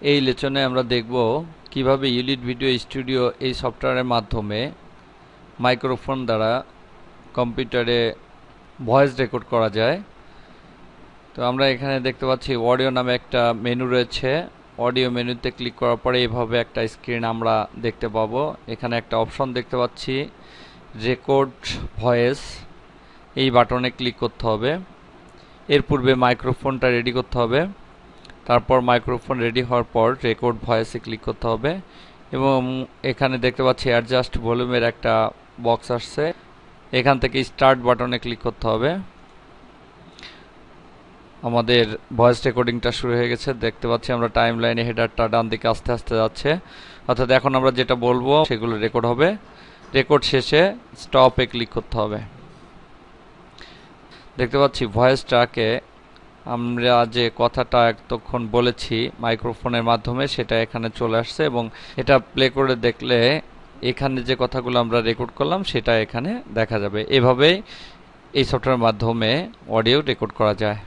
এই লেসনে আমরা দেখব কিভাবে ইউলিট ভিডিও স্টুডিও এই সফটওয়্যারের মাধ্যমে মাইক্রোফোন দ্বারা কম্পিউটারে ভয়েস রেকর্ড করা যায়। তো আমরা এখানে দেখতে পাচ্ছি অডিও নামে একটা মেনু রয়েছে। অডিও মেনুতে ক্লিক করার পরে এইভাবে একটা স্ক্রিন আমরা দেখতে পাবো। এখানে একটা অপশন দেখতে পাচ্ছি রেকর্ড ভয়েস, এই বাটনে ক্লিক করতে হবে। এর পূর্বে মাইক্রোফোনটা রেডি করতে হবে। তারপর মাইক্রোফোন রেডি হওয়ার পর রেকর্ড ভয়েসে ক্লিক করতে হবে এবং এখানে দেখতে পাচ্ছি অ্যাডজাস্ট ভলিউমের একটা বক্স আসছে। এখান থেকে স্টার্ট বাটনে ক্লিক করতে হবে। আমাদের ভয়েস রেকর্ডিংটা শুরু হয়ে গেছে। দেখতে পাচ্ছি আমরা টাইম লাইনে হেডারটা ডান দিকে আস্তে আস্তে যাচ্ছে, অর্থাৎ এখন আমরা যেটা বলবো সেগুলো রেকর্ড হবে। রেকর্ড শেষে স্টপে ক্লিক করতে হবে। দেখতে পাচ্ছি ভয়েসটাকে আমরা যে কথাটা এতক্ষণ বলেছি মাইক্রোফোনের মাধ্যমে সেটা এখানে চলে আসছে এবং এটা প্লে করে দেখলে এখানে যে কথাগুলো আমরা রেকর্ড করলাম সেটা এখানে দেখা যাবে। এভাবেই এই সফটওয়্যারের মাধ্যমে অডিও রেকর্ড করা যায়।